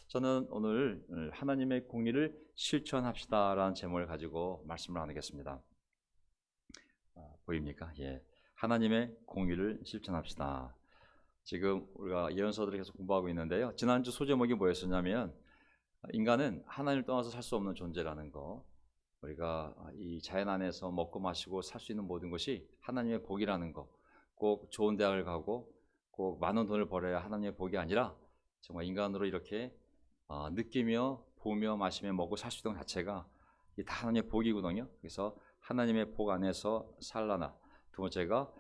저는 오늘 하나님의 공의를 실천합시다라는 제목을 가지고 말씀을 나누겠습니다. 보입니까? 예. 하나님의 공의를 실천합시다. 지금 우리가 예언서들을 계속 공부하고 있는데요. 지난주 소제목이 뭐였었냐면 인간은 하나님을 떠나서 살 수 없는 존재라는 거. 우리가 이 자연 안에서 먹고 마시고 살 수 있는 모든 것이 하나님의 복이라는 거. 꼭 좋은 대학을 가고 꼭 많은 돈을 벌어야 하나님의 복이 아니라 정말 인간으로 이렇게 느끼며 보며 마시며 먹고 살 수 있는 것 자체가 다 하나님의 복이거든요. 그래서 하나님의 복 안에서 살라나. 두 번째가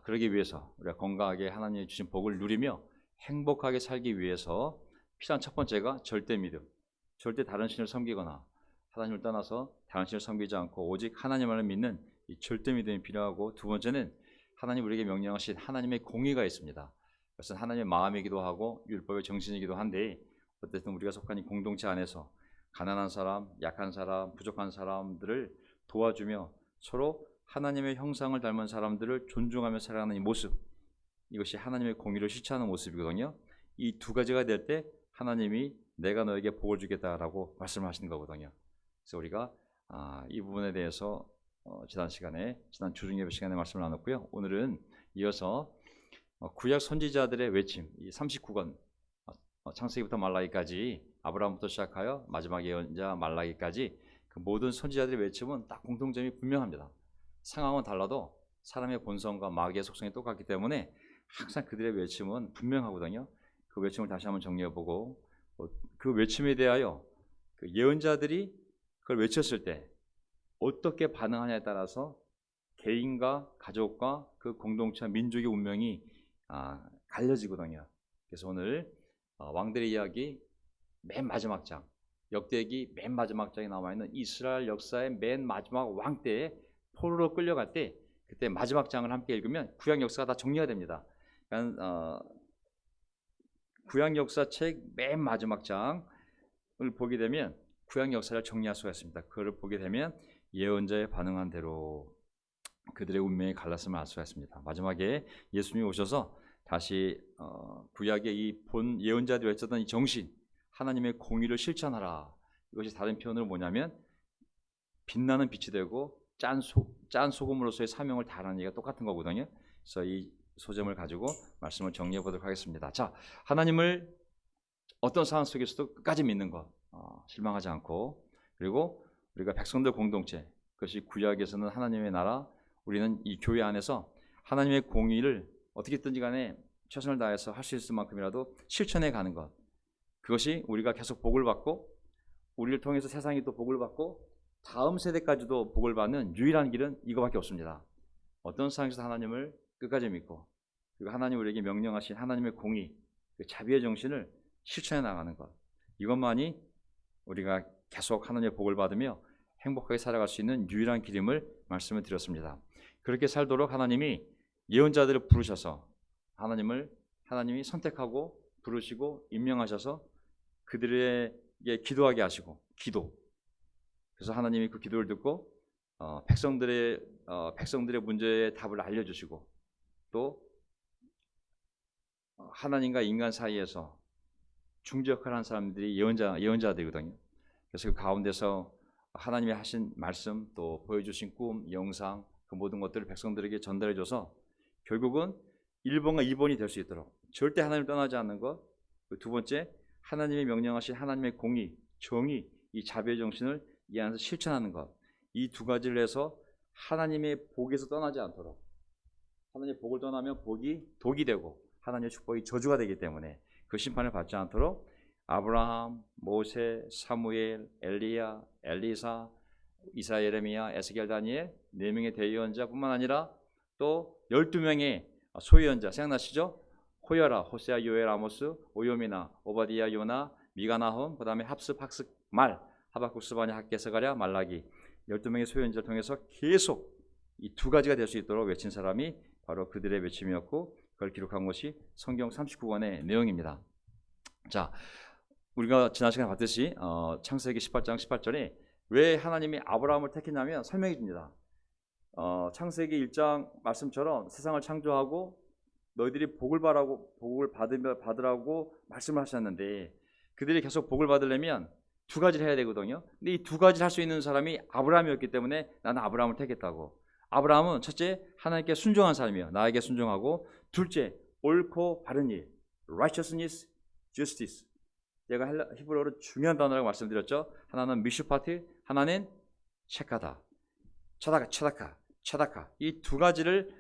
그러기 위해서 우리가 건강하게 하나님이 주신 복을 누리며 행복하게 살기 위해서 필요한 첫 번째가 절대 믿음. 절대 다른 신을 섬기거나 하나님을 떠나서 다른 신을 섬기지 않고 오직 하나님만을 믿는 이 절대 믿음이 필요하고, 두 번째는 하나님 우리에게 명령하신 하나님의 공의가 있습니다. 그것은 하나님의 마음이기도 하고 율법의 정신이기도 한데, 어쨌든 우리가 속한 이 공동체 안에서 가난한 사람, 약한 사람, 부족한 사람들을 도와주며 서로 하나님의 형상을 닮은 사람들을 존중하며 살아가는 이 모습, 이것이 하나님의 공의를 실천하는 모습이거든요. 이 두 가지가 될 때 하나님이 내가 너에게 복을 주겠다라고 말씀하시는 거거든요. 그래서 우리가 이 부분에 대해서 지난 주중예배 시간에 말씀을 나눴고요. 오늘은 이어서 구약 선지자들의 외침, 이 39권 창세기부터 말라기까지, 아브라함부터 시작하여 마지막 예언자 말라기까지 그 모든 선지자들의 외침은 딱 공통점이 분명합니다. 상황은 달라도 사람의 본성과 마귀의 속성이 똑같기 때문에 항상 그들의 외침은 분명하거든요. 그 외침을 다시 한번 정리해보고, 그 외침에 대하여 그 예언자들이 그걸 외쳤을 때 어떻게 반응하냐에 따라서 개인과 가족과 그 공동체 민족의 운명이 갈려지거든요. 그래서 오늘 왕들의 이야기 맨 마지막 장, 역대기 맨 마지막 장에 나와 있는 이스라엘 역사의 맨 마지막 왕 때에 포로로 끌려갈 때, 그때 마지막 장을 함께 읽으면 구약 역사가 다 정리가 됩니다. 그러니까 구약 역사책 맨 마지막 장을 보게 되면 구약 역사를 정리할 수가 있습니다. 그걸 보게 되면 예언자의 반응한 대로 그들의 운명이 갈랐음을 알 수가 있습니다. 마지막에 예수님이 오셔서 다시 구약의 이 본 예언자들이 외쳤던 이 정신, 하나님의 공의를 실천하라. 이것이 다른 표현으로 뭐냐면 빛나는 빛이 되고 짠 소금으로서의 사명을 다하는 얘기가 똑같은 거거든요. 그래서 이 소점을 가지고 말씀을 정리해 보도록 하겠습니다. 자, 하나님을 어떤 상황 속에서도 끝까지 믿는 것, 실망하지 않고, 그리고 우리가 백성들 공동체, 그것이 구약에서는 하나님의 나라, 우리는 이 교회 안에서 하나님의 공의를 어떻게든지 간에 최선을 다해서 할 수 있을 만큼이라도 실천해 가는 것, 그것이 우리가 계속 복을 받고 우리를 통해서 세상이 또 복을 받고 다음 세대까지도 복을 받는 유일한 길은 이거밖에 없습니다. 어떤 상황에서 하나님을 끝까지 믿고, 그리고 하나님 우리에게 명령하신 하나님의 공의, 그 자비의 정신을 실천해 나가는 것, 이것만이 우리가 계속 하나님의 복을 받으며 행복하게 살아갈 수 있는 유일한 길임을 말씀을 드렸습니다. 그렇게 살도록 하나님이 예언자들을 부르셔서 하나님이 선택하고 부르시고 임명하셔서 그들에게 기도하게 하시고, 그래서 하나님이 그 기도를 듣고 백성들의 문제의 답을 알려주시고, 또 하나님과 인간 사이에서 중재 역할을 하는 사람들이 예언자들이거든요. 그래서 그 가운데서 하나님이 하신 말씀, 또 보여주신 꿈, 영상, 그 모든 것들을 백성들에게 전달해줘서 결국은 1번과 2번이 될 수 있도록 절대 하나님을 떠나지 않는 것, 두 번째 하나님이 명령하신 하나님의 공의, 정의, 이 자비의 정신을 이 안에서 실천하는 것, 이 두 가지를 해서 하나님의 복에서 떠나지 않도록, 하나님의 복을 떠나면 복이 독이 되고 하나님의 축복이 저주가 되기 때문에 그 심판을 받지 않도록 아브라함, 모세, 사무엘, 엘리야, 엘리사, 이사, 예레미야, 에스겔, 다니엘 4명의 대예언자뿐만 아니라 또 12명의 소예언자, 생각나시죠? 호야라, 호세아, 요엘, 아모스, 오요미나, 오바디야, 요나, 미가, 나홈, 그 다음에 합습, 학습, 말, 하박국, 스바냐, 학개, 스가랴, 말라기, 12명의 소예언자를 통해서 계속 이 두 가지가 될 수 있도록 외친 사람이 바로 그들의 외침이었고, 그걸 기록한 것이 성경 39권의 내용입니다. 자, 우리가 지난 시간에 봤듯이 창세기 18장 18절에 왜 하나님이 아브라함을 택했냐면 설명해 줍니다. 창세기 1장 말씀처럼 세상을 창조하고 너희들이 복을 받으라고 말씀을 하셨는데, 그들이 계속 복을 받으려면 두 가지를 해야 되거든요. 근데 이 두 가지를 할 수 있는 사람이 아브라함이었기 때문에 나는 아브라함을 택했다고. 아브라함은 첫째, 하나님께 순종한 사람이에요. 나에게 순종하고. 둘째, 옳고 바른 일, righteousness, justice. 제가 히브리어로 중요한 단어라고 말씀드렸죠. 하나는 미슈파트, 하나는 체카다. 차다카. 이 두 가지를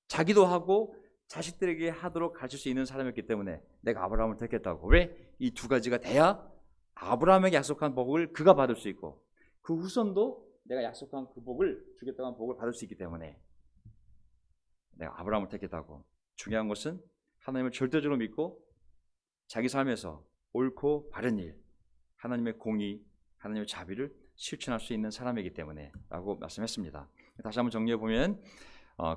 자기도 하고 자식들에게 하도록 가르칠 수 있는 사람이었기 때문에 내가 아브라함을 택했다고. 왜? 이 두 가지가 돼야 아브라함에게 약속한 복을 그가 받을 수 있고 그 후손도 내가 약속한 그 복을 주겠다고 한 복을 받을 수 있기 때문에 내가 아브라함을 택했다고. 중요한 것은 하나님을 절대적으로 믿고 자기 삶에서 옳고 바른 일, 하나님의 공의, 하나님의 자비를 실천할 수 있는 사람이기 때문에 라고 말씀했습니다. 다시 한번 정리해 보면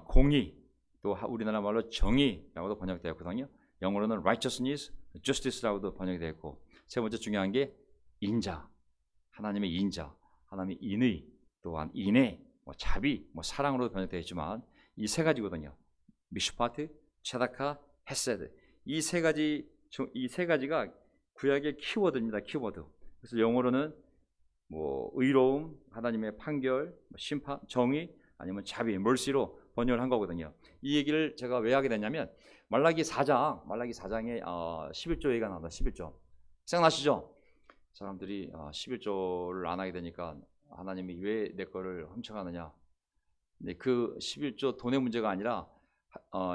공의, 또 우리나라 말로 정의라고도 번역되었거든요. 영어로는 righteousness, justice라고도 번역되어 있고, 세 번째 중요한 게 인자, 하나님의 인자, 하나님의 인의, 또한 인애, 자비, 사랑으로도 번역되어 있지만 이 세 가지거든요. 미슈파트, 체다카, 헤세드. 이 세 가지가 구약의 키워드입니다. 키워드. 그래서 영어로는 의로움, 하나님의 판결, 심판, 정의, 아니면 자비, mercy로 번역을 한 거거든요. 이 얘기를 제가 왜 하게 됐냐면 말라기 4장에 11조 얘기가 나온다. 11조. 생각나시죠? 사람들이 11조를 안 하게 되니까 하나님이 왜 내 거를 훔쳐가느냐. 근데 그 11조 돈의 문제가 아니라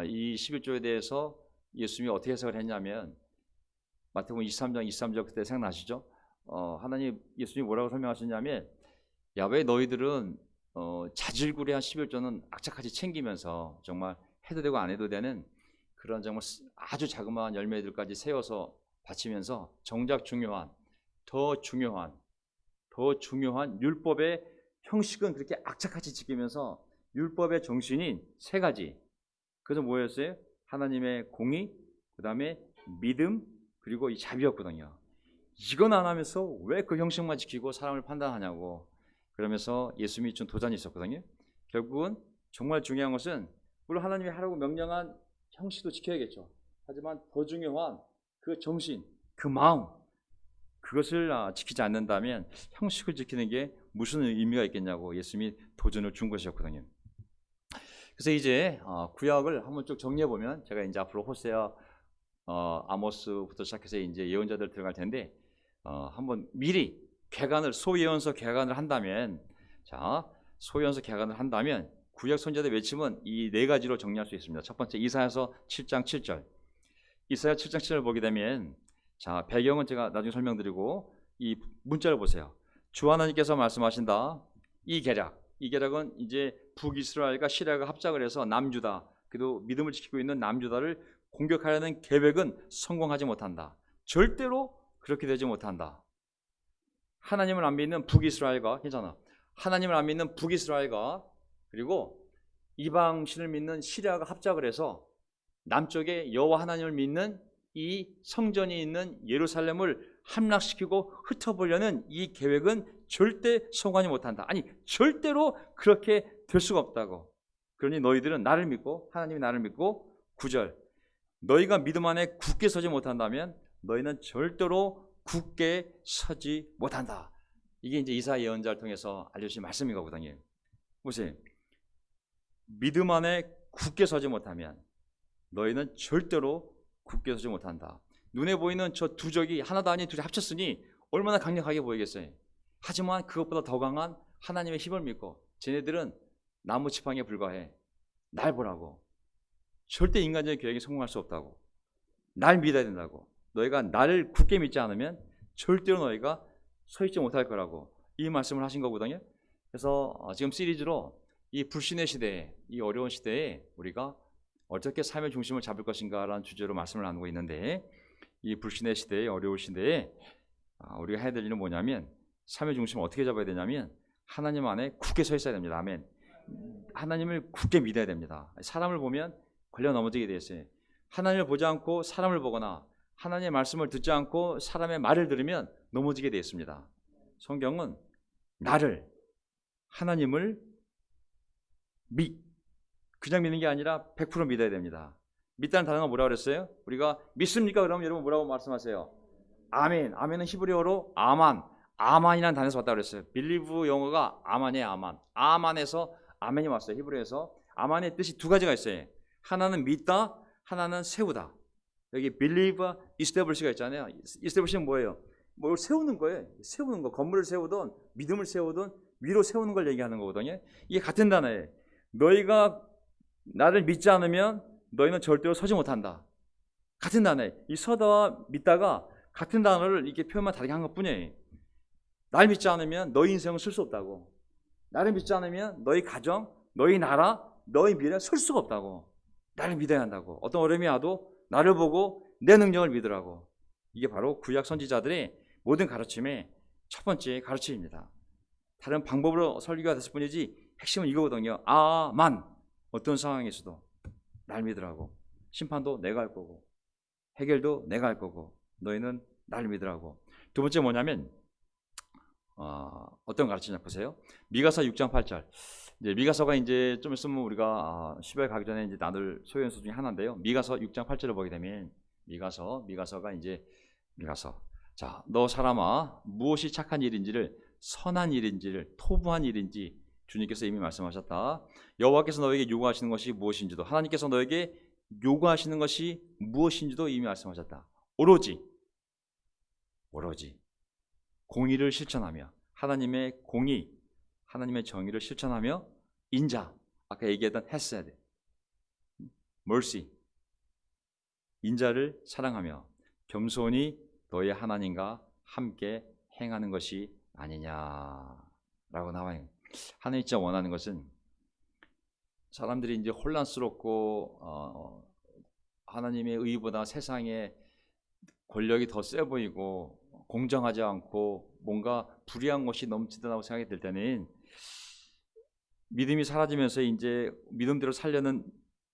이 11조에 대해서 예수님이 어떻게 해석을 했냐면 마태복음 23장 그때 생각나시죠? 예수님이 뭐라고 설명하셨냐면 야왜 너희들은 자질구레한 11조는 악착같이 챙기면서 정말 해도 되고 안 해도 되는 그런 정말 아주 자그마한 열매들까지 세워서 바치면서 정작 더 중요한 율법의 형식은 그렇게 악착같이 지키면서 율법의 정신인 세 가지. 그래서 뭐였어요? 하나님의 공의, 그 다음에 믿음, 그리고 이 자비였거든요. 이건 안 하면서 왜 그 형식만 지키고 사람을 판단하냐고. 그러면서 예수님이 준 도전이 있었거든요. 결국은 정말 중요한 것은 물론 하나님이 하라고 명령한 형식도 지켜야겠죠. 하지만 더 중요한 그 정신, 그 마음, 그것을 지키지 않는다면 형식을 지키는 게 무슨 의미가 있겠냐고 예수님이 도전을 준 것이었거든요. 그래서 이제 구약을 한번 쭉 정리해 보면 제가 이제 앞으로 호세아, 아모스부터 시작해서 이제 예언자들 들어갈 텐데 한번 미리 소예언서 개관을 한다면, 소예언서 개관을 한다면 구약 선지자들 외침은 이 네 가지로 정리할 수 있습니다. 첫 번째 이사야서 7장 7절. 이사야 7장 7절 보게 되면 배경은 제가 나중에 설명드리고 이 문자를 보세요. 주 하나님께서 말씀하신다. 이 계략은 이제 북이스라엘과 시리아가 합작을 해서 남유다, 그래도 믿음을 지키고 있는 남유다를 공격하려는 계획은 성공하지 못한다. 절대로 그렇게 되지 못한다. 하나님을 안 믿는 북이스라엘과 하나님을 안 믿는 북이스라엘과 그리고 이방신을 믿는 시리아가 합작을 해서 남쪽에 여호와 하나님을 믿는 이 성전이 있는 예루살렘을 함락시키고 흩어보려는 이 계획은 절대 성공하지 못한다. 아니 절대로 그렇게 될 수가 없다고. 그러니 너희들은 나를 믿고 하나님이 나를 믿고 9절 너희가 믿음 안에 굳게 서지 못한다면 너희는 절대로 굳게 서지 못한다. 이게 이제 이사야 예언자를 통해서 알려주신 말씀이거든요. 보세요. 믿음 안에 굳게 서지 못하면 너희는 절대로 굳게 서지 못한다. 눈에 보이는 저 두 적이 하나도 아닌 둘이 합쳤으니 얼마나 강력하게 보이겠어요. 하지만 그것보다 더 강한 하나님의 힘을 믿고 쟤네들은 나무 지팡이에 불과해. 날 보라고. 절대 인간적인 계획이 성공할 수 없다고. 날 믿어야 된다고. 너희가 나를 굳게 믿지 않으면 절대로 너희가 서 있지 못할 거라고 이 말씀을 하신 거거든요. 그래서 지금 시리즈로 이 불신의 시대에, 이 어려운 시대에 우리가 어떻게 삶의 중심을 잡을 것인가라는 주제로 말씀을 나누고 있는데, 이 불신의 시대에, 어려운 시대에 우리가 해야 될 일은 뭐냐면 삶의 중심을 어떻게 잡아야 되냐면 하나님 안에 굳게 서 있어야 됩니다. 아멘. 하나님을 굳게 믿어야 됩니다. 사람을 보면 걸려 넘어지게 되어 있어요. 하나님을 보지 않고 사람을 보거나 하나님의 말씀을 듣지 않고 사람의 말을 들으면 넘어지게 되어 있습니다. 성경은 하나님을 그냥 믿는 게 아니라 100% 믿어야 됩니다. 믿다는 단어가 뭐라고 그랬어요? 우리가 믿습니까? 그러면 여러분 뭐라고 말씀하세요? 아멘. 아멘은 히브리어로 아만. 아만이라는 단어에서 왔다고 그랬어요. believe 영어가 아만이에요. 아만. 아만에서 아멘이 왔어요. 히브리어에서. 아만의 뜻이 두 가지가 있어요. 하나는 믿다, 하나는 세우다. 여기 believe, establish가 있잖아요. establish는 뭐예요? 뭘 세우는 거예요. 세우는 거. 건물을 세우든 믿음을 세우든 위로 세우는 걸 얘기하는 거거든요. 이게 같은 단어예요. 너희가 나를 믿지 않으면 너희는 절대로 서지 못한다. 같은 단어예요. 이 서다와 믿다가 같은 단어를 이렇게 표현만 다르게 한 것뿐이에요. 날 믿지 않으면 너희 인생은 쓸 수 없다고. 나를 믿지 않으면 너희 가정, 너희 나라, 너희 미래는 쓸 수가 없다고. 나를 믿어야 한다고. 어떤 어려움이 와도 나를 보고 내 능력을 믿으라고. 이게 바로 구약 선지자들의 모든 가르침의 첫 번째 가르침입니다. 다른 방법으로 설교가 됐을 뿐이지 핵심은 이거거든요. 아만. 어떤 상황에서도 날 믿으라고. 심판도 내가 할 거고 해결도 내가 할 거고 너희는 날 믿으라고. 두 번째 뭐냐면 어떤 가르치냐 보세요. 미가서 6장 8절. 이제 미가서가 이제 좀 있으면 우리가 10월 가기 전에 이제 나눌 소연수 중에 하나인데요. 미가서 6장 8절을 보게 되면 미가서가 이제 미가서. 자, 너 사람아 무엇이 착한 일인지를 선한 일인지를 토부한 일인지 주님께서 이미 말씀하셨다. 여호와께서 너에게 요구하시는 것이 무엇인지도 하나님께서 너에게 요구하시는 것이 무엇인지도 이미 말씀하셨다. 오로지 공의를 실천하며 하나님의 공의, 하나님의 정의를 실천하며 인자, 아까 얘기했던 헤세드, mercy, 인자를 사랑하며 겸손히 너의 하나님과 함께 행하는 것이 아니냐라고 나와요. 하나님이 진짜 원하는 것은 사람들이 이제 혼란스럽고 하나님의 의보다 세상의 권력이 더 세 보이고 공정하지 않고 뭔가 불의한 것이 넘치다고 생각이 들 때는 믿음이 사라지면서 이제 믿음대로 살려는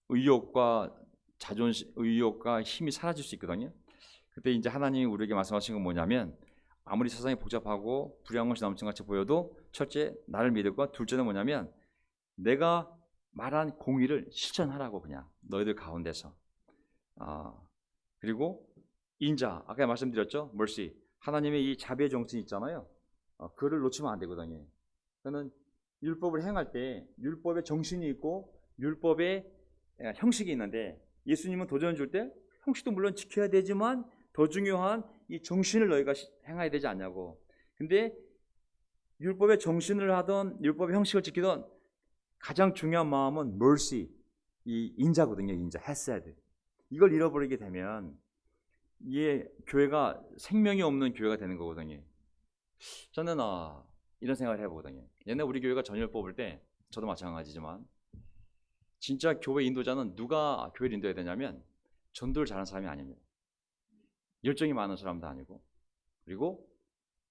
의욕과 자존심, 의욕과 힘이 사라질 수 있거든요. 그때 이제 하나님이 우리에게 말씀하신 건 뭐냐면 아무리 세상이 복잡하고 불의한 것이 넘친 것 같이 보여도 첫째 나를 믿을까, 둘째는 뭐냐면 내가 말한 공의를 실천하라고. 그냥 너희들 가운데서. 그리고 인자, 아까 말씀드렸죠. mercy, 하나님의 이 자비의 정신이 있잖아요. 그거를 놓치면 안 되거든요. 그는 율법을 행할 때 율법의 정신이 있고 율법의 형식이 있는데 예수님은 도전 줄 때 형식도 물론 지켜야 되지만 더 중요한 이 정신을 너희가 행해야 되지 않냐고. 근데 율법의 정신을 하던 율법의 형식을 지키던 가장 중요한 마음은 mercy, 이 인자거든요. 인자, 헤세드. 이걸 잃어버리게 되면 이게 교회가 생명이 없는 교회가 되는 거거든요. 저는 이런 생각을 해보거든요. 옛날 우리 교회가 전율 뽑을 때 저도 마찬가지지만 진짜 교회 인도자는 누가 교회를 인도해야 되냐면 전도를 잘하는 사람이 아닙니다. 열정이 많은 사람도 아니고 그리고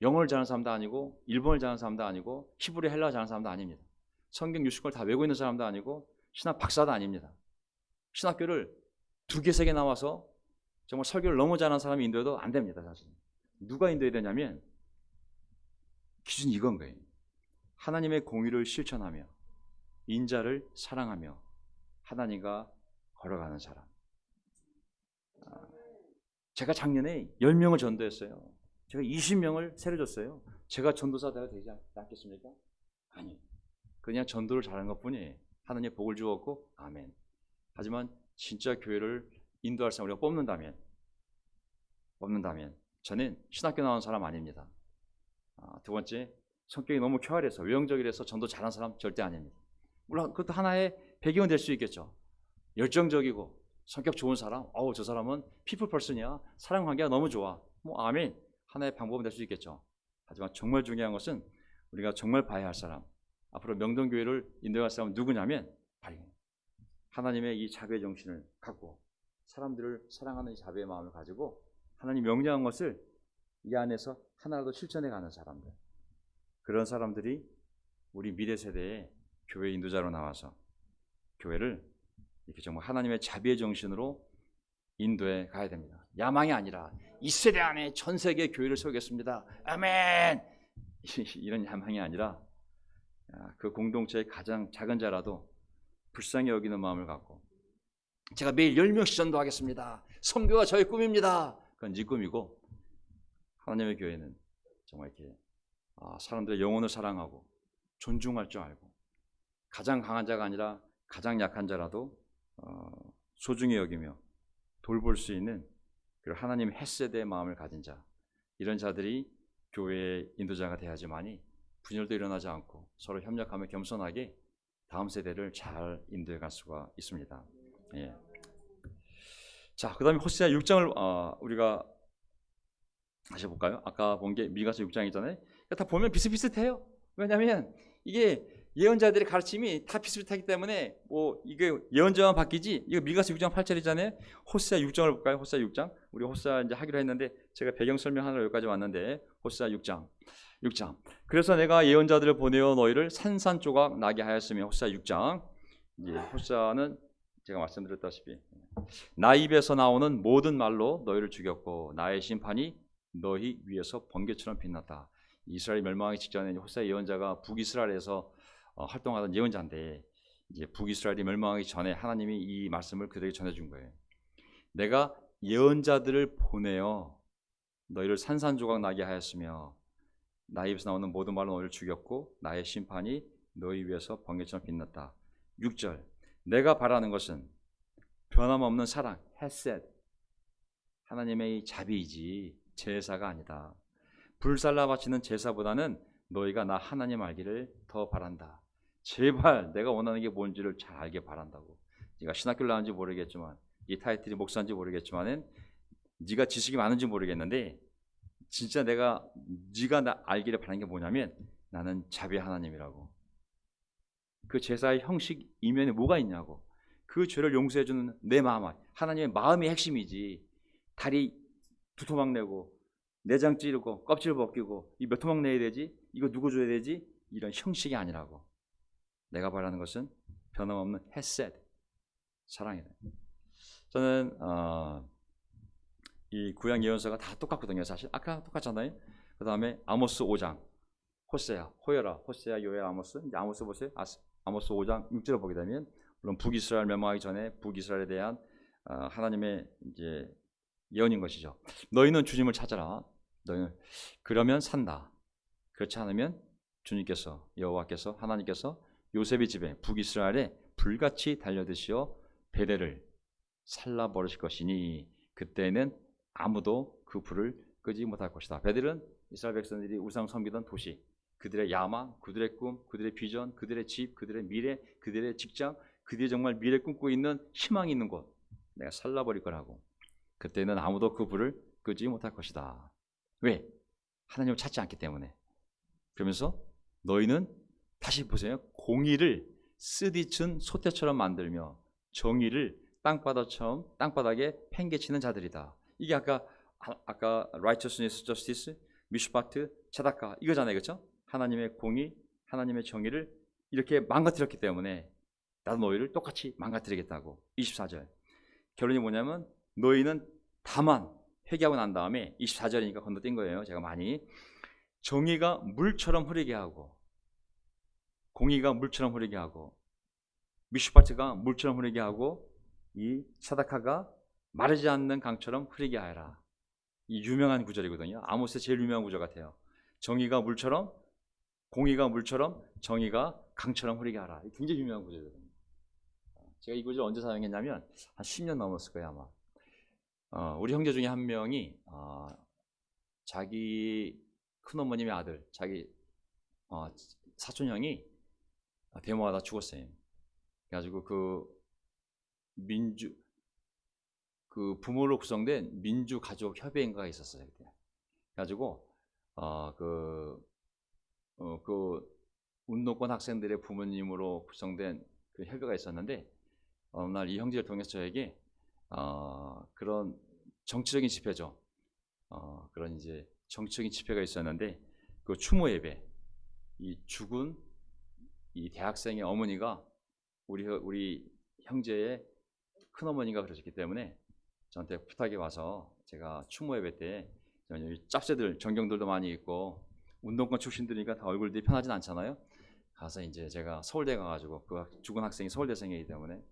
영어를 잘하는 사람도 아니고 일본어를 잘하는 사람도 아니고 히브리 헬라어 잘하는 사람도 아닙니다. 성경 60권을 다 외우고 있는 사람도 아니고 신학 박사도 아닙니다. 신학교를 2개, 3개 나와서 정말 설교를 너무 잘하는 사람이 인도해도 안 됩니다. 사실 누가 인도해야 되냐면 기준이 이건 거예요. 하나님의 공의를 실천하며 인자를 사랑하며 하나님과 걸어가는 사람. 제가 작년에 10명을 전도했어요. 제가 20명을 세례줬어요. 제가 전도사가 되지 않겠습니까? 아니, 그냥 전도를 잘하는 것뿐이에요. 하나님의 복을 주었고 아멘. 하지만 진짜 교회를 인도할 사람 우리가 뽑는다면 저는 신학교 나온 사람 아닙니다. 두 번째, 성격이 너무 쾌활해서 외형적이라서 전도 잘하는 사람 절대 아닙니다. 물론 그것도 하나의 배경은 될 수 있겠죠. 열정적이고 성격 좋은 사람, 저 사람은 피플 퍼슨이야. 사람 관계가 너무 좋아. 아멘. 하나의 방법은 될 수 있겠죠. 하지만 정말 중요한 것은 우리가 정말 봐야 할 사람, 앞으로 명동교회를 인도할 사람은 누구냐면 하나님의 이 자비의 정신을 갖고 사람들을 사랑하는 이 자비의 마음을 가지고 하나님 명령한 것을 이 안에서 하나라도 실천해 가는 사람들. 그런 사람들이 우리 미래 세대의 교회 인도자로 나와서 교회를 이렇게 정말 하나님의 자비의 정신으로 인도해 가야 됩니다. 야망이 아니라 이 세대 안에 전 세계 교회를 세우겠습니다. 아멘. 이런 야망이 아니라 그 공동체의 가장 작은 자라도 불쌍히 여기는 마음을 갖고 제가 매일 10명씩 전도하겠습니다. 선교가 저의 꿈입니다. 그건 네 꿈이고 하나님의 교회는 정말 이렇게 사람들의 영혼을 사랑하고 존중할 줄 알고 가장 강한 자가 아니라 가장 약한 자라도 소중히 여기며 돌볼 수 있는 그 하나님 헤세드의 마음을 가진 자, 이런 자들이 교회의 인도자가 돼야지만이 분열도 일어나지 않고 서로 협력하며 겸손하게 다음 세대를 잘 인도해 갈 수가 있습니다. 예. 자, 그 다음에 호세아 6장을 우리가 다시 볼까요? 아까 본 게 미가서 6장이잖아요. 다 보면 비슷비슷해요. 왜냐하면 이게 예언자들의 가르침이 다 비슷비슷하기 때문에 뭐 이게 예언자만 바뀌지. 이거 미가서 6장 8절이잖아요. 호세아 6장을 볼까요? 호세아 6장. 우리 호세아 이제 하기로 했는데 제가 배경 설명하느라 여기까지 왔는데 호세아 6장. 그래서 내가 예언자들을 보내어 너희를 산산조각 나게 하였으며 호세아 6장. 이제 호세아는 제가 말씀드렸다시피 나 입에서 나오는 모든 말로 너희를 죽였고 나의 심판이 너희 위에서 번개처럼 빛났다. 이스라엘 멸망하기 직전에 호세아 예언자가 북이스라엘에서 활동하던 예언자인데 이제 북이스라엘이 멸망하기 전에 하나님이 이 말씀을 그들에게 전해준 거예요. 내가 예언자들을 보내어 너희를 산산조각 나게 하였으며 나의 입에서 나오는 모든 말로 너희를 죽였고 나의 심판이 너희 위에서 번개처럼 빛났다. 6절 내가 바라는 것은 변함없는 사랑, 헤셋, 하나님의 자비이지 제사가 아니다. 불살라 바치는 제사보다는 너희가 나 하나님 알기를 더 바란다. 제발 내가 원하는 게 뭔지를 잘 알게 바란다고. 네가 신학교를 나왔는지 모르겠지만 이 타이틀이 목사인지 모르겠지만은 네가 지식이 많은지 모르겠는데 진짜 네가 나 알기를 바라는 게 뭐냐면 나는 자비 하나님이라고. 그 제사의 형식 이면에 뭐가 있냐고. 그 죄를 용서해주는 내 마음, 하나님의 마음이 핵심이지. 다리 두 토막 내고 내장 찌르고 껍질 벗기고 이 몇 토막 내야 되지? 이거 누구 줘야 되지? 이런 형식이 아니라고. 내가 바라는 것은 변함없는 헤셋, 사랑이다. 저는 이 구약 예언서가 다 똑같거든요. 사실 아까 똑같잖아요. 그 다음에 아모스 5장 호세아, 호여라, 호세아, 요엘, 아모스. 이제 아모스 보세요. 아모스 5장 6절을 보게 되면 물론 북이스라엘 멸망하기 전에 북이스라엘에 대한 하나님의 이제 예언인 것이죠. 너희는 주님을 찾아라. 너희는 그러면 산다. 그렇지 않으면 주님께서 여호와께서 하나님께서 요셉의 집에 북이스라엘에 불같이 달려드시어 베델을 살라 버리실 것이니 그때는 아무도 그 불을 끄지 못할 것이다. 베델은 이스라엘 백성들이 우상 섬기던 도시, 그들의 야망, 그들의 꿈, 그들의 비전, 그들의 집, 그들의 미래, 그들의 직장, 그들이 정말 미래 꿈꾸고 있는 희망이 있는 곳, 내가 살라버릴 거라고. 그때는 아무도 그 불을 끄지 못할 것이다. 왜? 하나님을 찾지 않기 때문에. 그러면서 너희는 다시 보세요. 공의를 쓰디쓴 소떼처럼 만들며 정의를 땅바닥에 팽개치는 자들이다. 이게 아까 righteousness, justice, 미슈파트, 차다카 이거잖아요, 그렇죠? 하나님의 공의, 하나님의 정의를 이렇게 망가뜨렸기 때문에 나도 너희를 똑같이 망가뜨리겠다고. 24절 결론이 뭐냐면 너희는 다만 회개하고 난 다음에 24절이니까 건너뛴 거예요. 제가 많이 정의가 물처럼 흐르게 하고 공의가 물처럼 흐르게 하고 미슈파트가 물처럼 흐르게 하고 이 사다카가 마르지 않는 강처럼 흐르게 하여라. 이 유명한 구절이거든요. 아모스의 제일 유명한 구절 같아요. 정의가 물처럼 공의가 물처럼 정의가 강처럼 흐르게 하라. 굉장히 유명한 구절이거든요. 제가 이 구절 언제 사용했냐면 한 10년 넘었을 거예요 아마. 우리 형제 중에 한 명이 자기 큰어머님의 아들, 자기 사촌형이 데모하다 죽었어요. 그래가지고 그 부모로 구성된 민주가족협의회인가가 있었어요. 그때. 그래가지고 그 운동권 학생들의 부모님으로 구성된 그 협의가 있었는데 어느 날 이 형제를 통해서 저에게 그런 정치적인 집회죠. 그런 이제 정치적인 집회가 있었는데 그 추모 예배, 이 죽은 이 대학생의 어머니가 우리 형제의 큰 어머니가 그러셨기 때문에 저한테 부탁이 와서 제가 추모 예배 때 짭새들 전경들도 많이 있고 운동권 출신들이니까 다 얼굴들이 편하진 않잖아요. 가서 이제 제가 서울대 가가지고 그 죽은 학생이 서울대생이기 때문에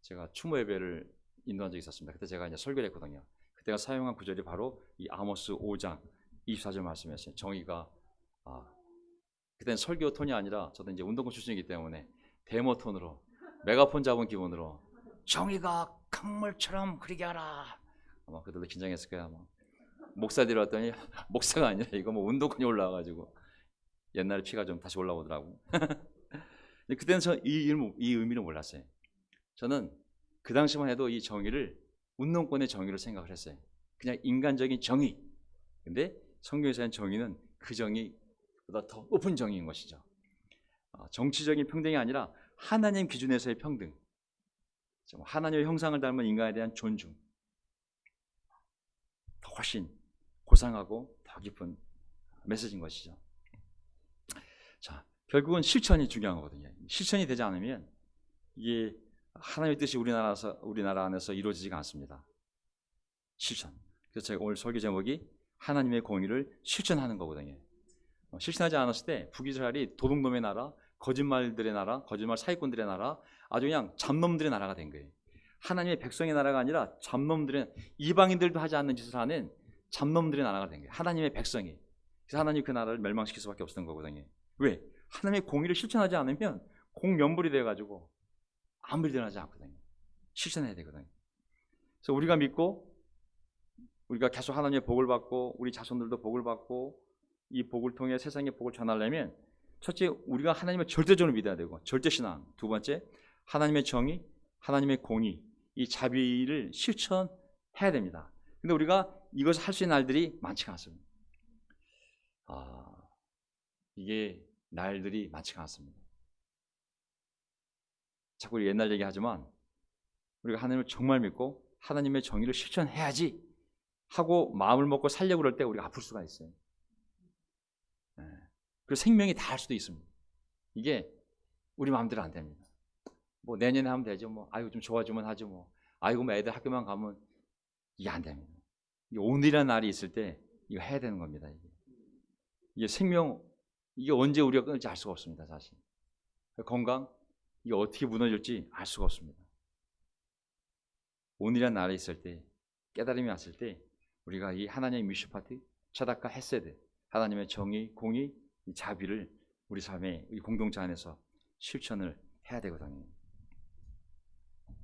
제가 추모 예배를 인도한 적이 있었습니다. 그때 제가 이제 설교를 했거든요. 그때가 사용한 구절이 바로 이 아모스 5장 24절 말씀이었어요. 정의가 그때는 설교 톤이 아니라 저도 이제 운동권 출신이기 때문에 데모 톤으로 메가폰 잡은 기분으로 정의가 강물처럼 흐르게 하라. 아마 그들도 긴장했을 거야. 아마. 목사들이 왔더니 목사가 아니라 이거 뭐 운동권이 올라와가지고 옛날에 피가 좀 다시 올라오더라고. 그때는 저 이 의미를 몰랐어요. 저는 그 당시만 해도 이 정의를 운동권의 정의로 생각을 했어요. 그냥 인간적인 정의. 근데 성경에서 한 정의는 그 정의보다 더 높은 정의인 것이죠. 정치적인 평등이 아니라 하나님 기준에서의 평등. 하나님의 형상을 닮은 인간에 대한 존중. 더 훨씬 고상하고 더 깊은 메시지인 것이죠. 자, 결국은 실천이 중요한 거거든요. 실천이 되지 않으면 이게 하나님의 뜻이 우리나라 안에서 이루어지지가 않습니다. 실천. 그래서 제가 오늘 설교 제목이 하나님의 공의를 실천하는 거거든요. 실천하지 않았을 때 북이스라엘이 도둑놈의 나라, 거짓말들의 나라, 거짓말 사기꾼들의 나라, 아주 그냥 잡놈들의 나라가 된 거예요. 하나님의 백성의 나라가 아니라 잡놈들의, 이방인들도 하지 않는 짓을 하는 잡놈들의 나라가 된 거예요. 하나님의 백성이. 그래서 하나님이 그 나라를 멸망시킬 수밖에 없었던 거거든요. 왜? 하나님의 공의를 실천하지 않으면 공면불이 돼가지고 아무 일도 하지 않거든요. 실천해야 되거든요. 그래서 우리가 믿고 우리가 계속 하나님의 복을 받고 우리 자손들도 복을 받고 이 복을 통해 세상의 복을 전하려면 첫째, 우리가 하나님을 절대적으로 믿어야 되고 절대신앙. 두 번째, 하나님의 정의, 하나님의 공의, 이 자비를 실천해야 됩니다. 근데 우리가 이것을 할 수 있는 날들이 많지가 않습니다. 이게 날들이 많지가 않습니다. 자꾸 우리 옛날 얘기하지만 우리가 하나님을 정말 믿고 하나님의 정의를 실천해야지 하고 마음을 먹고 살려고 그럴 때 우리가 아플 수가 있어요. 그리고 생명이 다할 수도 있습니다. 이게 우리 마음대로 안 됩니다. 뭐 내년에 하면 되죠. 뭐 아이고 좀 좋아지면 하죠. 뭐 아이고 뭐 애들 학교만 가면 이게 안 됩니다. 오늘이라는 날이 있을 때 이거 해야 되는 겁니다. 이게 생명, 이게 언제 우리가 끊을지 알 수가 없습니다. 사실 건강, 이게 어떻게 무너질지 알 수가 없습니다. 오늘이라는 날이 있을 때, 깨달음이 왔을 때 우리가 이 하나님의 미슈파트, 차다카 헤세드, 하나님의 정의, 공의, 이 자비를 우리 삶의 이 공동체 안에서 실천을 해야 되거든요.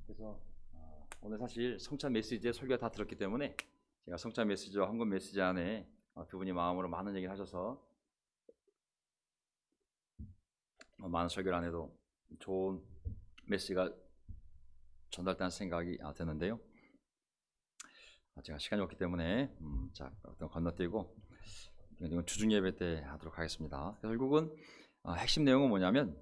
그래서 오늘 사실 성찬 메시지의 설교가 다 들었기 때문에 제가 성찬 메시지와 헌금 메시지 안에 두 분이 마음으로 많은 얘기를 하셔서 많은 설교를 안 해도 좋은 메시지가 전달된다는 생각이 드는데요. 제가 시간이 없기 때문에 건너뛰고 이건 주중 예배 때 하도록 하겠습니다. 결국은 핵심 내용은 뭐냐면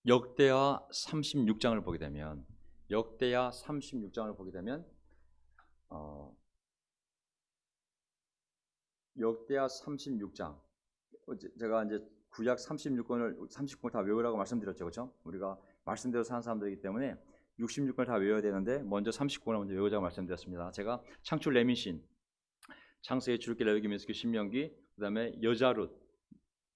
역대하 36장을 보게 되면 역대하 36장을 보게 되면 역대하 36장 제가 이제 구약 39권을 다 외우라고 말씀드렸죠. 그렇죠? 우리가 말씀대로 사는 사람들이기 때문에 66권을 다 외워야 되는데 먼저 39권을 먼저 외우자고 말씀드렸습니다. 제가 창출 레민신, 창세기, 출애굽기, 레위기, 민수기, 신명기, 그다음에 여자룻,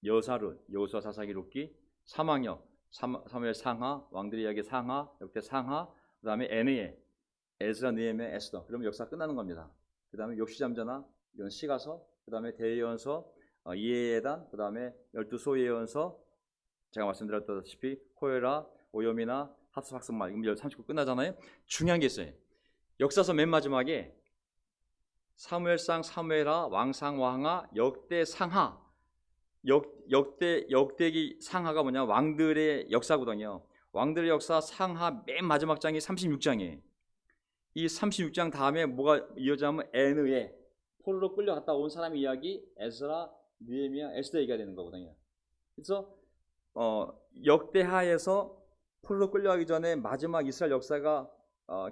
여사룻, 여호수아, 사사기, 룻기, 사망역, 사무엘 상하, 왕들의 이야기 상하, 역대 상하, 그다음에 에느에, 에스라, 느헤미야, 에스더. 그러면 역사 끝나는 겁니다. 그다음에 역시잠자나 이건 시가서, 그다음에 대예언서, 이에단, 그다음에 12소 예언서, 제가 말씀드렸다시피 호에라, 오요미나, 합석학성말, 이거 39 끝나잖아요. 중요한 게 있어요. 역사서 맨 마지막에 사무엘상, 사무엘하, 왕상, 왕하, 역대 상하, 역대기 상하가 뭐냐, 왕들의 역사거든요. 왕들의 역사 상하 맨 마지막 장이 36장이에요. 이 36장 다음에 뭐가 이어지냐면 에느에, 포로로 끌려갔다 온 사람의 이야기, 에스라, 느헤미야, 에스더 얘기가 되는 거거든요. 그래서 역대하에서 포로로 끌려가기 전에 마지막 이스라엘 역사가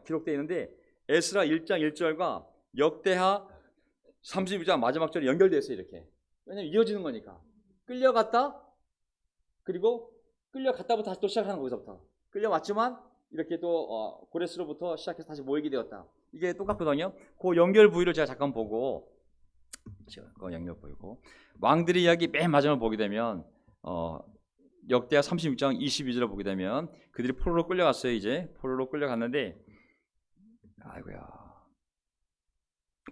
기록되어 있는데 에스라 1장 1절과 역대하 32장 마지막 절이 연결되어 있어요. 이렇게. 왜냐면 이어지는 거니까. 끌려갔다, 그리고 끌려갔다부터 다시 또 시작하는 거기서부터. 끌려왔지만 이렇게 또 고레스로부터 시작해서 다시 모이게 되었다. 이게 똑같거든요. 그 연결 부위를 제가 잠깐 보고, 그 연결 보이고 왕들의 이야기 맨 마지막을 보게 되면 역대하 36장 22절을 보게 되면 그들이 포로로 끌려갔어요. 이제 포로로 끌려갔는데 아이고야,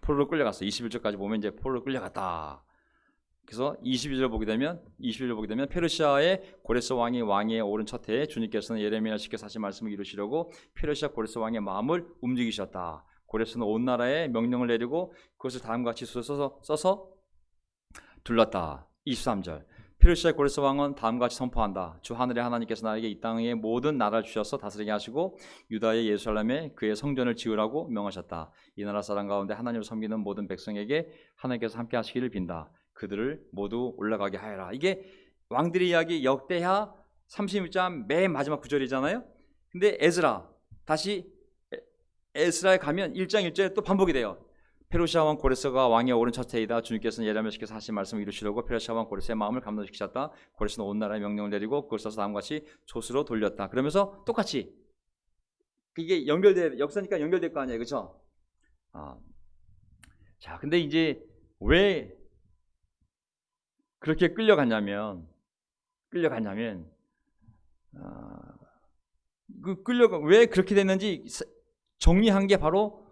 포로로 끌려갔어. 21절까지 보면 이제 포로로 끌려갔다. 그래서 22절 보게 되면 페르시아의 고레스 왕이 왕위에 오른 첫 해에 주님께서는 예레미야를 시켜서 하신 말씀을 이루시려고 페르시아 고레스 왕의 마음을 움직이셨다. 고레스는 온 나라에 명령을 내리고 그것을 다음과 같이 써서 둘렀다. 23절 페르시아 고레스 왕은 다음과 같이 선포한다. 주 하늘의 하나님께서 나에게 이 땅의 모든 나라를 주셔서 다스리게 하시고 유다의 예루살렘에 그의 성전을 지으라고 명하셨다. 이 나라 사람 가운데 하나님을 섬기는 모든 백성에게 하나님께서 함께 하시기를 빈다. 그들을 모두 올라가게 하여라. 이게 왕들의 이야기 역대하 36장 맨 마지막 구절이잖아요. 근데 다시 에스라에 가면 1장 1절에 또 반복이 돼요. 페르시아 왕 고레스가 왕위에 오른 첫 해이다. 주님께서는 예레미야를 시켜서 하신 말씀을 이루시려고 페르시아 왕 고레스의 마음을 감동시키셨다. 고레스는 온 나라에 명령을 내리고 그걸 써서 다음과 같이 조수로 돌렸다. 그러면서 똑같이 이게 역사니까 연결될 거 아니에요, 그렇죠? 자, 근데 이제 왜 그렇게 끌려갔냐면 왜 그렇게 됐는지 정리한 게 바로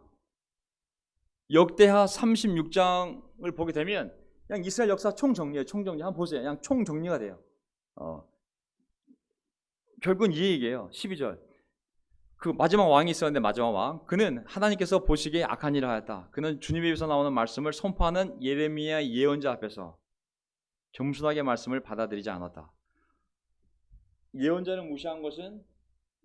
역대하 36장을 보게 되면 그냥 이스라엘 역사 총정리예요. 한번 보세요. 그냥 총정리가 돼요. 결국은 이 얘기예요. 12절 그 마지막 왕이 있었는데 마지막 왕 그는 하나님께서 보시기에 악한 일을 하였다. 그는 주님의 입에서 나오는 말씀을 선포하는 예레미야 예언자 앞에서 겸손하게 말씀을 받아들이지 않았다. 예언자를 무시한 것은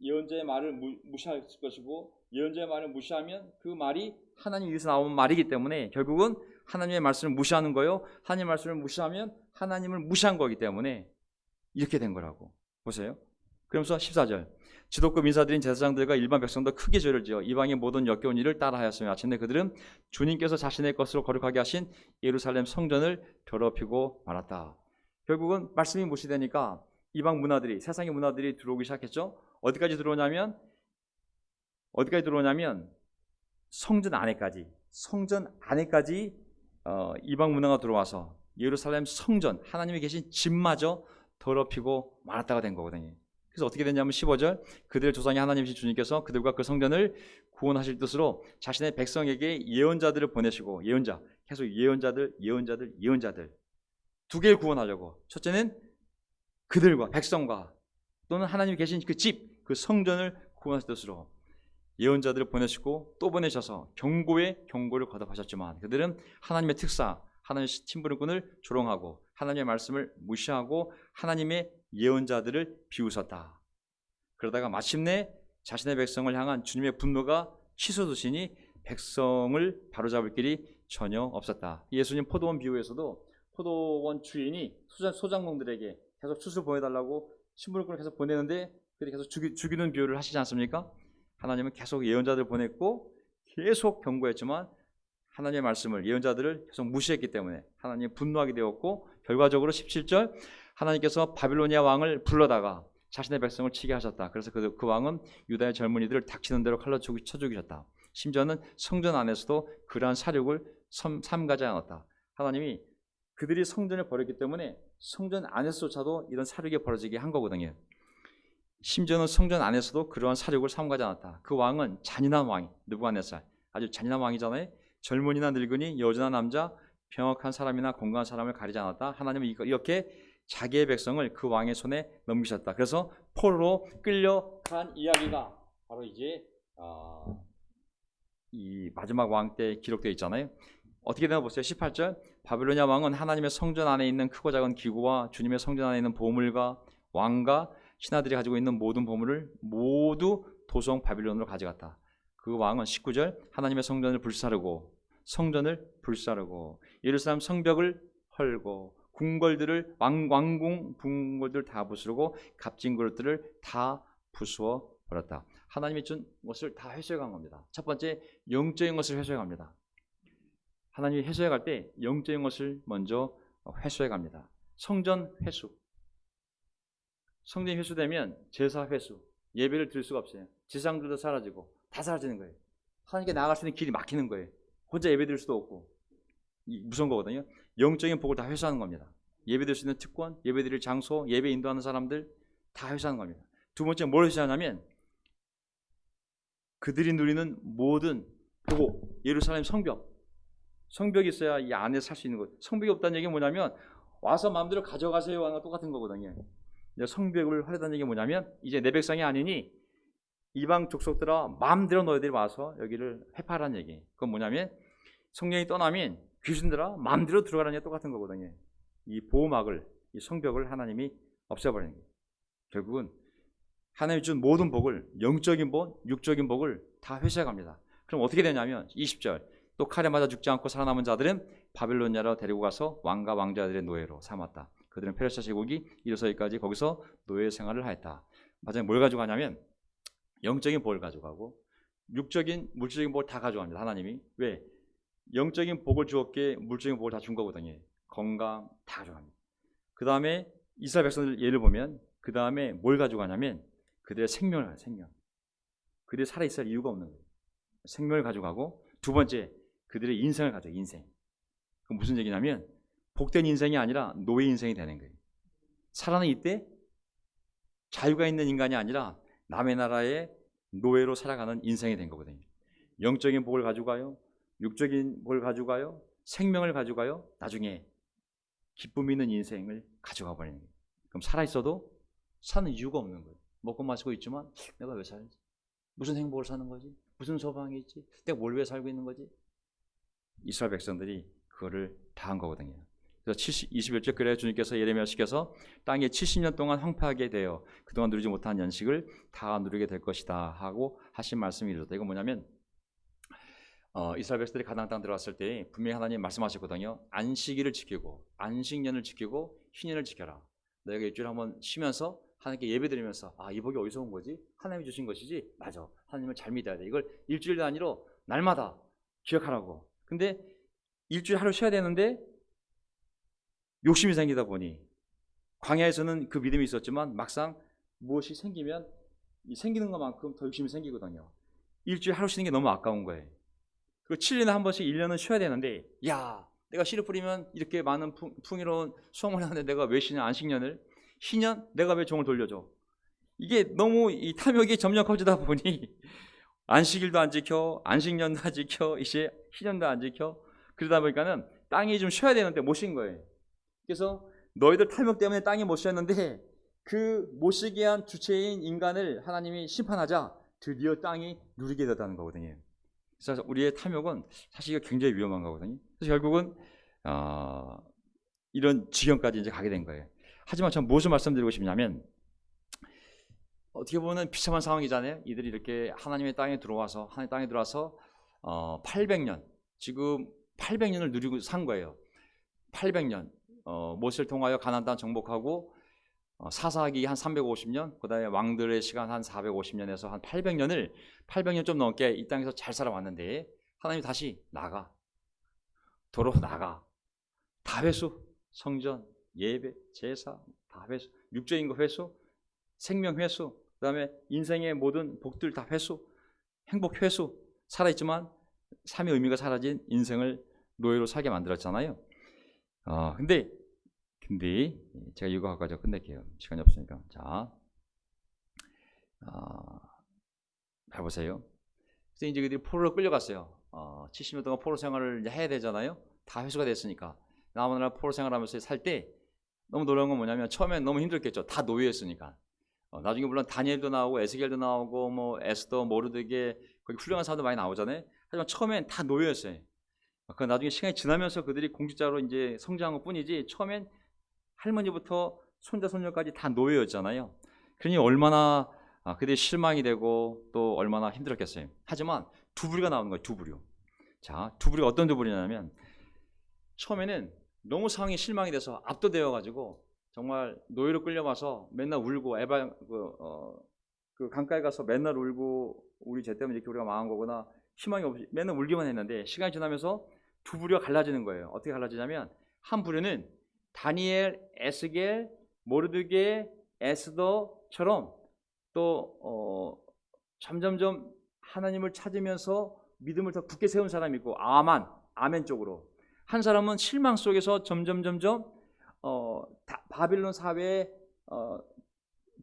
예언자의 말을 무시할 것이고 예언자의 말을 무시하면 그 말이 하나님 입에서 나오는 말이기 때문에 결국은 하나님의 말씀을 무시하는 거요. 하나님의 말씀을 무시하면 하나님을 무시한 거기 때문에 이렇게 된 거라고. 보세요. 그러면서 14절 지도급 인사들인 제사장들과 일반 백성도 크게 죄를 지어 이방의 모든 역겨운 일을 따라하였으며 마침내 그들은 주님께서 자신의 것으로 거룩하게 하신 예루살렘 성전을 더럽히고 말았다. 결국은 말씀이 무시되니까 이방 문화들이 세상의 문화들이 들어오기 시작했죠. 어디까지 들어오냐면 성전 안에까지 이방 문화가 들어와서 예루살렘 성전 하나님이 계신 집마저 더럽히고 말았다가 된 거거든요. 그래서 어떻게 됐냐면 15절 그들의 조상이 하나님이신 주님께서 그들과 그 성전을 구원하실 뜻으로 자신의 백성에게 예언자들을 보내시고 계속 예언자들 두 개를 구원하려고 첫째는 그들과 백성과 또는 하나님이 계신 그 집 그 성전을 구원하실 뜻으로 예언자들을 보내시고 또 보내셔서 경고에 경고를 거듭하셨지만 그들은 하나님의 특사 하나님의 tim부름꾼을 조롱하고 하나님의 말씀을 무시하고 하나님의 예언자들을 비웃었다. 그러다가 마침내 자신의 백성을 향한 주님의 분노가 치솟으시니 백성을 바로잡을 길이 전혀 없었다. 예수님 포도원 비유에서도 포도원 주인이 소장농들에게 계속 숯을 보내달라고 심부름꾼을 계속 보내는데 계속 죽이는 비유를 하시지 않습니까? 하나님은 계속 예언자들을 보냈고 계속 경고했지만 하나님의 말씀을 예언자들을 계속 무시했기 때문에 하나님이 분노하게 되었고 결과적으로 17절 하나님께서 바빌로니아 왕을 불러다가 자신의 백성을 치게 하셨다. 그래서 그 왕은 유다의 젊은이들을 닥치는 대로 칼로 쳐 죽이셨다. 심지어는 성전 안에서도 그러한 사륙을 삼가지 않았다. 하나님이 그들이 성전을 버렸기 때문에 성전 안에서조차도 이런 사륙이 벌어지게 한 거거든요. 심지어는 성전 안에서도 그러한 사륙을 삼가지 않았다. 그 왕은 잔인한 왕이 느부갓네살 아주 잔인한 왕이잖아요. 젊은이나 늙은이 여자나 남자 병약한 사람이나 건강한 사람을 가리지 않았다. 하나님은 이렇게 자기의 백성을 그 왕의 손에 넘기셨다. 그래서 포로로 끌려간 이야기가 바로 이제 이 마지막 왕 때 기록되어 있잖아요. 어떻게 되나 보세요. 18절 바빌로니아 왕은 하나님의 성전 안에 있는 크고 작은 기구와 주님의 성전 안에 있는 보물과 왕과 신하들이 가지고 있는 모든 보물을 모두 도성 바빌론으로 가져갔다. 그 왕은 19절 하나님의 성전을 불사르고 예루살렘 성벽을 헐고 궁궐들을 왕궁 궁궐들 다 부수고 값진 그릇들을 다 부수어 버렸다. 하나님이 준 것을 다 회수해 간 겁니다. 첫 번째 영적인 것을 회수해 갑니다. 하나님이 회수해 갈 때 영적인 것을 먼저 회수해 갑니다. 성전 회수. 성전이 회수되면 제사 회수, 예배를 드릴 수가 없어요. 제사장들도 사라지고 다 사라지는 거예요. 하나님께 나아갈 수 있는 길이 막히는 거예요. 혼자 예배 드릴 수도 없고 무서운 거거든요. 영적인 복을 다 회수하는 겁니다. 예배 드릴 수 있는 특권, 예배 드릴 장소, 예배 인도하는 사람들 다 회수하는 겁니다. 두 번째 뭘 회수하냐면 그들이 누리는 모든 보호, 예루살렘 성벽 성벽이 있어야 이 안에 살 수 있는 것. 성벽이 없다는 얘기는 뭐냐면 와서 마음대로 가져가세요 하는 거 똑같은 거거든요. 성벽을 하려다는 얘기가 뭐냐면 이제 내 백성이 아니니 이방 족속들아 마음대로 너희들이 와서 여기를 회파하라는 얘기. 그건 뭐냐면 성령이 떠나면 귀신들아 마음대로 들어가라는 얘기 똑같은 거거든요. 이 보호막을, 이 성벽을 하나님이 없애버리는 거예요. 결국은 하나님이 준 모든 복을, 영적인 복, 육적인 복을 다 회수해갑니다. 그럼 어떻게 되냐면 20절 또 칼에 맞아 죽지 않고 살아남은 자들은 바빌로니아로 데리고 가서 왕과 왕자들의 노예로 삼았다. 그들은 페르시아 제국이 일어서기까지 거기서 노예 생활을 하였다. 마지막에 뭘 가져가냐면 영적인 복을 가져가고 육적인, 물질적인 복을 다 가져갑니다. 하나님이. 왜? 영적인 복을 주었기에 물질적인 복을 다 준 거거든요. 건강 다 가져갑니다. 그 다음에 이스라엘 백성들 예를 보면 그 다음에 뭘 가져가냐면 그들의 생명을 가져가요. 생명. 그들이 살아있을 이유가 없는 거예요. 생명을 가져가고 두 번째 그들의 인생을 가져요. 인생. 그 무슨 얘기냐면 복된 인생이 아니라 노예 인생이 되는 거예요. 살아는 이때 자유가 있는 인간이 아니라 남의 나라의 노예로 살아가는 인생이 된 거거든요. 영적인 복을 가져가요. 육적인 복을 가져가요. 생명을 가져가요. 나중에 기쁨 있는 인생을 가져가 버리는 거예요. 그럼 살아있어도 사는 이유가 없는 거예요. 먹고 마시고 있지만 내가 왜 살지? 무슨 행복을 사는 거지? 무슨 소망이 있지? 내가 뭘 왜 살고 있는 거지? 이스라엘 백성들이 그거를 다 한 거거든요. 그래서 21절 그래 주님께서 예레미야시켜서 땅에 70년 동안 황폐하게 되어 그동안 누리지 못한 연식을 다 누리게 될 것이다 하고 하신 말씀이 이르렀다. 이건 뭐냐면 이스라엘 백성들이 가나안 땅 들어갔을 때 분명히 하나님 말씀하셨거든요. 안식일을 지키고 안식년을 지키고 휴년을 지켜라. 너희가 일주일 한번 쉬면서 하나님께 예배드리면서 이 복이 어디서 온 거지? 하나님이 주신 것이지? 맞아. 하나님을 잘 믿어야 돼. 이걸 일주일 단위로 날마다 기억하라고. 근데 일주일 하루 쉬어야 되는데 욕심이 생기다 보니 광야에서는 그 믿음이 있었지만 막상 무엇이 생기면 생기는 것만큼 더 욕심이 생기거든요. 일주일 하루 쉬는 게 너무 아까운 거예요. 그 7년에 한 번씩 1년은 쉬어야 되는데 내가 씨를 뿌리면 이렇게 많은 풍요로운 수확을 하는데 내가 왜 쉬냐 안식년을 쉬년 내가 왜 종을 돌려줘. 이게 너무 이 탐욕이 점점 커지다 보니 안식일도 안 지켜 안식년도 안 지켜 이제 희년도 안 지켜 그러다 보니까는 땅이 좀 쉬어야 되는데 못 쉰 거예요. 그래서 너희들 탐욕 때문에 땅이 못 쉬었는데 그 못 쉬게 한 주체인 인간을 하나님이 심판하자 드디어 땅이 누리게 되다는 거거든요. 그래서 우리의 탐욕은 사실 이거 굉장히 위험한 거거든요. 그래서 결국은 이런 지경까지 이제 가게 된 거예요. 하지만 전 무엇을 말씀드리고 싶냐면 어떻게 보면 비참한 상황이잖아요. 이들이 이렇게 하나님의 땅에 들어와서 800년 지금 800년을 누리고 산 거예요. 800년 모세를 통하여 가나안 땅 정복하고 사사기 한 350년, 그다음에 왕들의 시간 한 450년에서 한 800년 좀 넘게 이 땅에서 잘 살아왔는데 하나님이 다시 도로 나가. 다 회수, 성전, 예배, 제사, 다 회수, 육적인 거 회수, 생명 회수, 그다음에 인생의 모든 복들 다 회수, 행복 회수, 살아있지만 삶의 의미가 사라진 인생을 노예로 살게 만들었잖아요. 근데 제가 이거 가지고 끝낼게요. 시간이 없으니까. 자, 해보세요. 그래서 이제 그들이 포로로 끌려갔어요. 70년 동안 포로 생활을 이제 해야 되잖아요. 다 회수가 됐으니까. 남은 포로 생활하면서 살 때 너무 놀라운 건 뭐냐면 처음엔 너무 힘들겠죠. 다 노예였으니까. 나중에 물론 다니엘도 나오고 에스겔도 나오고 뭐 에스더, 모르드게 거기 훌륭한 사람도 많이 나오잖아요. 하지만 처음엔 다 노예였어요. 그 나중에 시간이 지나면서 그들이 공직자로 이제 성장한 것뿐이지 처음엔 할머니부터 손자 손녀까지 다 노예였잖아요. 그러니 얼마나 그들이 실망이 되고 또 얼마나 힘들었겠어요. 하지만 두 부류가 나오는 거예요. 두 부류. 자, 두 부류가 어떤 두 부류냐면 처음에는 너무 상황이 실망이 돼서 압도되어 가지고 정말 노예로 끌려와서 맨날 울고 그 강가에 가서 맨날 울고 우리 죄 때문에 이렇게 우리가 망한 거구나 희망이 없이 맨날 울기만 했는데 시간이 지나면서 두 부류가 갈라지는 거예요. 어떻게 갈라지냐면 한 부류는 다니엘, 에스겔, 모르드게, 에스더처럼 또 점점점 하나님을 찾으면서 믿음을 더 굳게 세운 사람이 있고 아멘 쪽으로 한 사람은 실망 속에서 점점 바빌론 사회에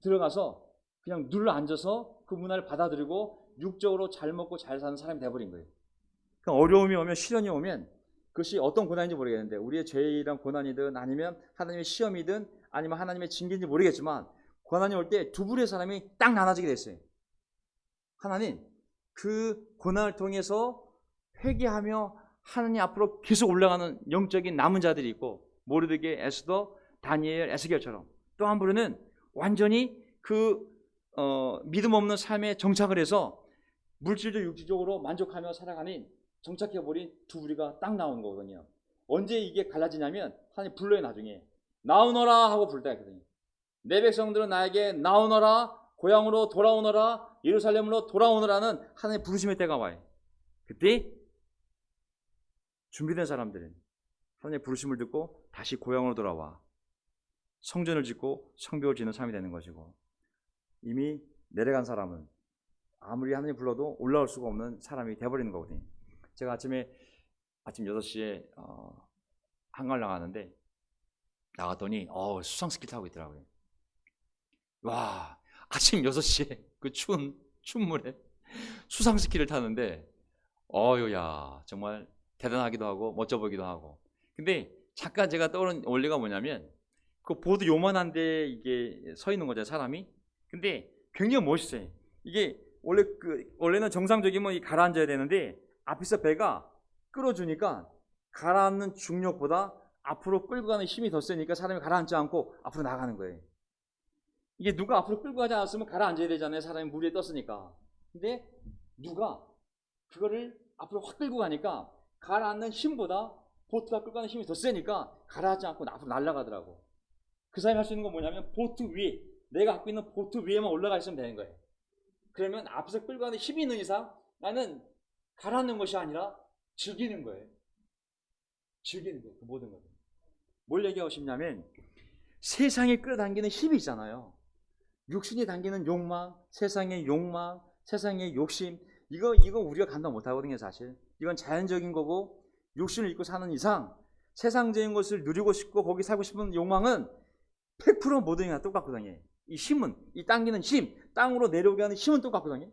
들어가서 그냥 눌러 앉아서 그 문화를 받아들이고 육적으로 잘 먹고 잘 사는 사람이 돼버린 거예요. 그러니까 어려움이 오면 시련이 오면 그것이 어떤 고난인지 모르겠는데 우리의 죄이란 고난이든 아니면 하나님의 시험이든 아니면 하나님의 징계인지 모르겠지만 고난이 올 때 두 부류의 사람이 딱 나눠지게 됐어요. 하나님 그 고난을 통해서 회개하며 하나님 앞으로 계속 올라가는 영적인 남은 자들이 있고 모르드게, 에스더, 다니엘, 에스겔처럼 또 한 부류는 완전히 그 믿음 없는 삶에 정착을 해서 물질적 육체적으로 만족하며 살아가는 정착해버린 두 부류가 딱 나오는 거거든요. 언제 이게 갈라지냐면 하나님 불러요. 나중에 나오너라 하고 부를 때가 있거든요. 내 백성들은 나에게 나오너라, 고향으로 돌아오너라, 예루살렘으로 돌아오너라는 하나님의 부르심의 때가 와요. 그때 준비된 사람들은 하나님의 부르심을 듣고 다시 고향으로 돌아와 성전을 짓고 성벽을 짓는 삶이 되는 것이고, 이미 내려간 사람은 아무리 하나님 불러도 올라올 수가 없는 사람이 되어버리는 거거든요. 제가 아침 6시에 한강 나가는데 나갔더니 수상스키 타고 있더라고요. 와, 아침 6시에 그 추운 물에 수상스키를 타는데 야 정말 대단하기도 하고 멋져 보이기도 하고. 근데 잠깐 제가 떠오른 원리가 뭐냐면 그 보드 요만한데 이게 서 있는 거죠, 사람이. 근데 굉장히 멋있어요. 이게 원래는 정상적이면 이 가라앉아야 되는데 앞에서 배가 끌어주니까 가라앉는 중력보다 앞으로 끌고 가는 힘이 더 세니까 사람이 가라앉지 않고 앞으로 나가는 거예요. 이게 누가 앞으로 끌고 가지 않았으면 가라앉아야 되잖아요, 사람이 물 위에 떴으니까. 근데 누가 그거를 앞으로 확 끌고 가니까 가라앉는 힘보다 보트가 끌고 가는 힘이 더 세니까 가라앉지 않고 앞으로 날아가더라고. 그 사람이 할 수 있는 건 뭐냐면 보트 위에, 내가 갖고 있는 보트 위에만 올라가 있으면 되는 거예요. 그러면 앞에서 끌고 가는 힘이 있는 이상 나는 가라앉는 것이 아니라 즐기는 거예요. 즐기는 거예요. 그 모든 것을. 뭘 얘기하고 싶냐면 세상에 끌어당기는 힘이 있잖아요. 육신이 당기는 욕망, 세상의 욕망, 세상의 욕심, 이거 우리가 감당 못하거든요, 사실. 이건 자연적인 거고, 육신을 입고 사는 이상 세상적인 것을 누리고 싶고 거기 살고 싶은 욕망은 100% 모든 게 똑같거든요. 이 힘은, 이 당기는 힘, 땅으로 내려오게 하는 힘은 똑같거든요.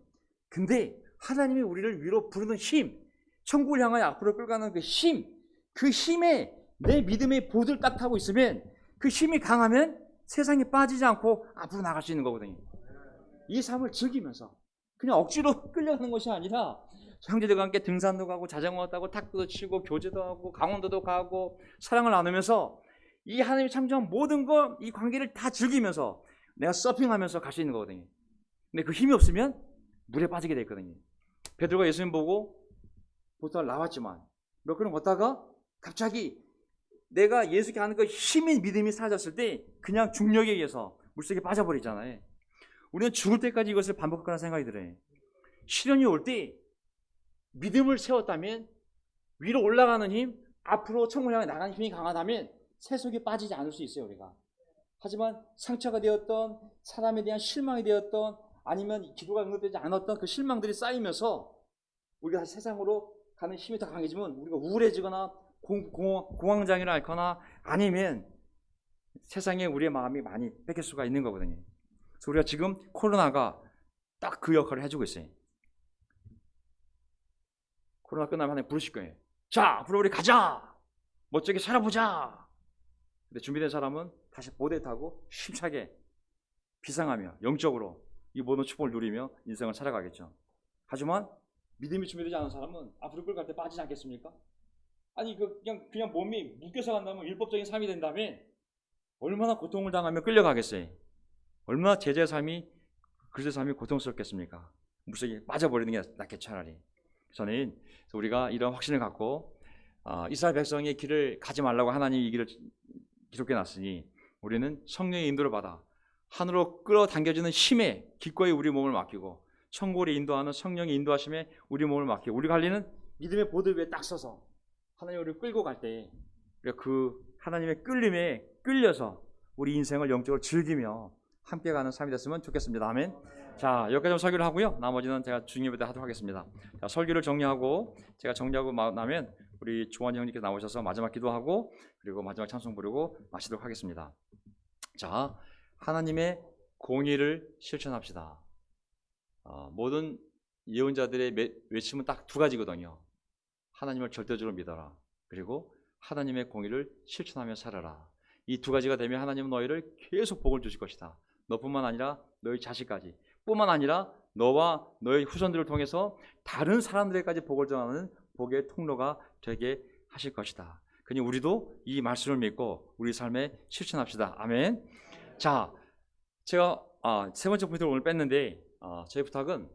근데 하나님이 우리를 위로 부르는 힘, 천국을 향하여 앞으로 끌어가는 그 힘, 그 힘에 내 믿음의 보드를 딱 타고 있으면 그 힘이 강하면 세상에 빠지지 않고 앞으로 나갈 수 있는 거거든요. 이 삶을 즐기면서 그냥 억지로 끌려가는 것이 아니라 형제들과 함께 등산도 가고 자전거 타고 탁구도 치고 교제도 하고 강원도도 가고 사랑을 나누면서 이 하나님이 창조한 모든 거, 이 관계를 다 즐기면서 내가 서핑하면서 갈 수 있는 거거든요. 근데 그 힘이 없으면 물에 빠지게 돼 있거든요. 베드로가 예수님 보고 보트를 나왔지만 몇 걸음 걷다가 갑자기 내가 예수께 하는 그 힘인 믿음이 사라졌을 때 그냥 중력에 의해서 물속에 빠져버리잖아요. 우리는 죽을 때까지 이것을 반복할 거라는 생각이 들어요. 시련이 올 때 믿음을 세웠다면, 위로 올라가는 힘, 앞으로 천국을 향해 나가는 힘이 강하다면 세속에 빠지지 않을 수 있어요, 우리가. 하지만 상처가 되었던, 사람에 대한 실망이 되었던, 아니면 기도가 응답되지 않았던 그 실망들이 쌓이면서 우리가 세상으로 가는 힘이 더 강해지면 우리가 우울해지거나 공황장애를 앓거나 아니면 세상에 우리의 마음이 많이 뺏길 수가 있는 거거든요. 그래서 우리가 지금 코로나가 딱 그 역할을 해주고 있어요. 코로나 끝나면 하나님 부르실 거예요. 자, 앞으로 우리 가자! 멋지게 살아보자! 근데 준비된 사람은 다시 보드에 타고 힘차게 비상하며 영적으로 이 모든 축복을 누리며 인생을 살아가겠죠. 하지만 믿음이 준비되지 않은 사람은 앞으로 끌고 갈 때 빠지지 않겠습니까? 아니 그냥 몸이 묶여서 간다면, 율법적인 삶이 된다면 얼마나 고통을 당하며 끌려가겠어요. 얼마나 제자의 삶이, 그리스도의 삶이 고통스럽겠습니까? 물속에 빠져버리는 게 낫겠죠, 차라리. 저는 우리가 이런 확신을 갖고 이스라엘 백성의 길을 가지 말라고 하나님이 이 길을 기록해 놨으니 우리는 성령의 인도를 받아 하늘로 끌어당겨지는 힘에 기꺼이 우리 몸을 맡기고 천국으로 인도하는 성령의 인도하심에 우리 몸을 맡기고, 우리가 할 일은 믿음의 보드 위에 딱 서서 하나님이 우리를 끌고 갈 때 우리가 그 하나님의 끌림에 끌려서 우리 인생을 영적으로 즐기며 함께 가는 삶이 됐으면 좋겠습니다. 아멘. 자, 여기까지 설교를 하고요. 나머지는 제가 주님 예배 하도록 하겠습니다. 자, 설교를 정리하고 제가 정리하고 나면 우리 조한이 형님께서 나오셔서 마지막 기도하고 그리고 마지막 찬송 부르고 마치도록 하겠습니다. 자, 하나님의 공의를 실천합시다. 모든 예언자들의 외침은 딱 두 가지거든요. 하나님을 절대적으로 믿어라. 그리고 하나님의 공의를 실천하며 살아라. 이 두 가지가 되면 하나님은 너희를 계속 복을 주실 것이다. 너뿐만 아니라 너희 자식까지, 뿐만 아니라 너와 너희 후손들을 통해서 다른 사람들에게까지 복을 전하는 복의 통로가 되게 하실 것이다. 그니 우리도 이 말씀을 믿고 우리 삶에 실천합시다. 아멘. 자, 제가 세 번째 포인트를 오늘 뺐는데 저희 부탁은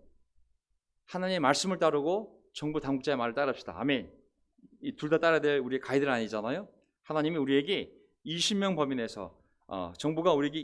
하나님의 말씀을 따르고 정부 당국자의 말을 따릅시다. 아멘. 이 둘 다 따라야 될 우리의 가이드는 아니잖아요. 하나님이 우리에게 20명 범위 내에서 정부가 우리에게